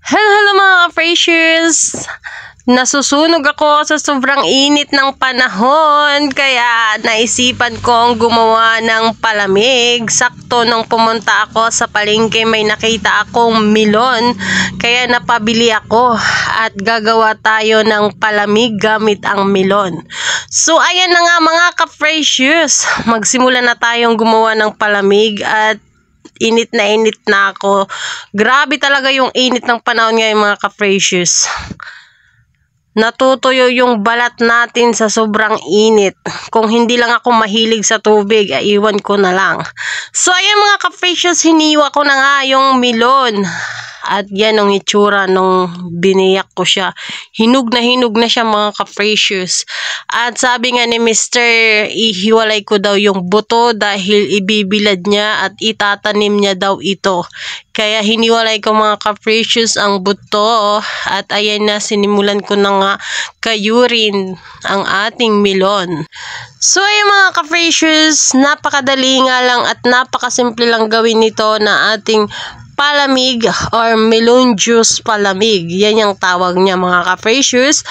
Hello mga Freshers! Nasusunog ako sa sobrang init ng panahon kaya naisipan kong gumawa ng palamig. Sakto nung pumunta ako sa palengke may nakita akong melon kaya napabili ako at gagawa tayo ng palamig gamit ang melon. So ayan na nga mga ka-Freshers, magsimula na tayong gumawa ng palamig at init na ako. Grabe talaga yung init ng panahon ngayon mga ka-Freshers. Natutuyo yung balat natin sa sobrang init. Kung hindi lang ako mahilig sa tubig, iwan ko na lang. So ayan mga ka-Freshers, hiniwa ko na nga yung melon. At yan ang itsura nung biniyak ko siya. Hinog na siya mga ka-Freshers. At sabi nga ni Mr. ihiwalay ko daw yung buto dahil ibibilad niya at itatanim niya daw ito. Kaya hiniwalay ko mga ka-Freshers ang buto. At ayan na, sinimulan ko na nga kayurin ang ating melon. So ayan mga ka-Freshers, napakadali nga lang at napakasimple lang gawin nito na ating palamig or melon juice palamig. Yan yung tawag niya mga ka-Freshers.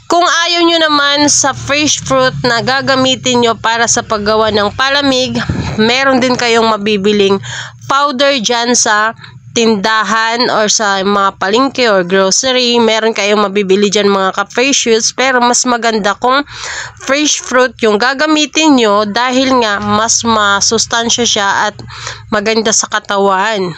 Kung ayaw nyo naman sa fresh fruit na gagamitin nyo para sa paggawa ng palamig, meron din kayong mabibiling powder dyan sa tindahan or sa mga palengke or grocery. Meron kayong mabibili dyan mga ka-Freshers, pero mas maganda kung fresh fruit yung gagamitin nyo dahil nga mas masustansya siya at maganda sa katawan.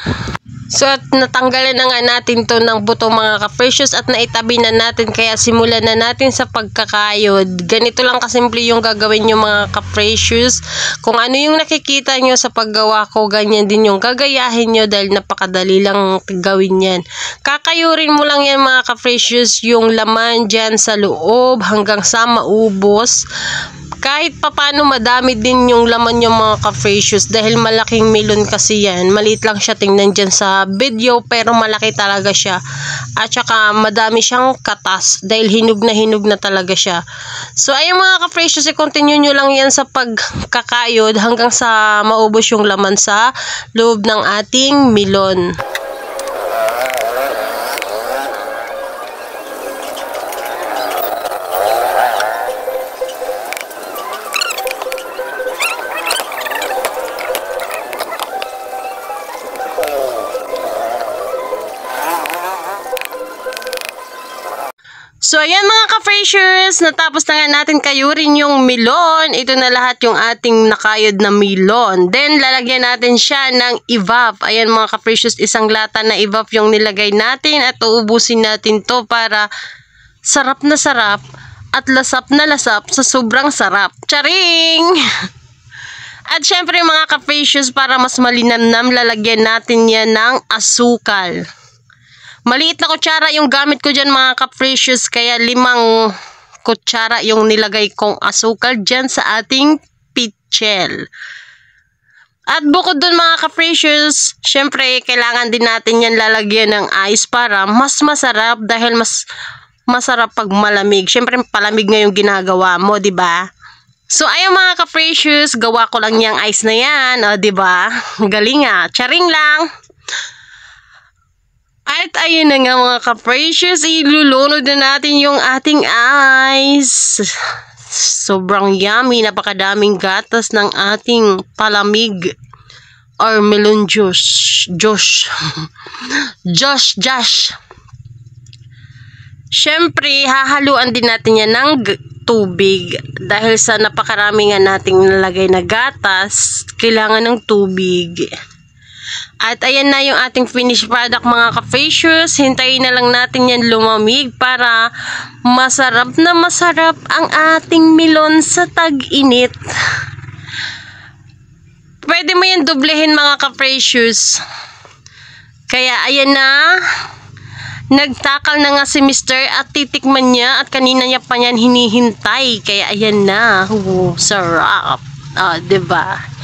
So at natanggalan na nga natin to ng buto mga ka-Freshers at naitabi na natin, kaya simulan na natin sa pagkakayod. Ganito lang kasimple yung gagawin nyo mga ka-Freshers. Kung ano yung nakikita nyo sa paggawa ko, ganyan din yung gagayahin nyo dahil napakadali lang gawin yan. Kakayurin mo lang yan mga ka-Freshers, yung laman dyan sa loob hanggang sa maubos. Kahit papano madami din yung laman yung mga ka-Freshers dahil malaking melon kasi yan. Maliit lang siya tingnan dyan sa video pero malaki talaga siya. At saka madami siyang katas dahil hinog na talaga siya. So ayun mga ka-Freshers, i-continue nyo lang yan sa pagkakayod hanggang sa maubos yung laman sa loob ng ating melon. So ayan mga ka-Freshers, natapos na nga natin kayurin yung melon. Ito na lahat yung ating nakayod na melon. Then lalagyan natin siya ng evap. Ayan mga ka-Freshers, isang lata na evap yung nilagay natin at uubusin natin to para sarap na sarap at lasap na lasap sa sobrang sarap. Charing! At syempre mga ka-Freshers, para mas malinamnam, lalagyan natin yan ng asukal. Maliit na kutsara yung gamit ko dyan mga ka-Freshers, kaya 5 kutsara yung nilagay kong asukal dyan sa ating pichel. At bukod dun mga ka-Freshers, syempre kailangan din natin yan lalagyan ng ice para mas masarap dahil mas masarap pag malamig. Syempre palamig nga yung ginagawa mo, diba? So ayun mga ka-Freshers, gawa ko lang yung ice na yan, o diba? Galing nga, charing lang. At ayun na nga mga ka-Freshers, ilulunod na natin yung ating ice. Sobrang yummy, napakadaming gatas ng ating palamig or melon juice. Josh. Syempre, hahaluan din natin yan ng tubig. Dahil sa napakarami nga nating nalagay na gatas, kailangan ng tubig. At ayan na yung ating finished product mga ka-Freshers. Hintayin na lang natin yan lumamig para masarap na masarap ang ating melon sa tag-init. Pwede mo yan doblehin mga ka-Freshers. Kaya ayan na. Nagtakal na nga si Mr. at titikman niya at kanina niya pa yan hinihintay. Kaya ayan na. Sarap. Diba?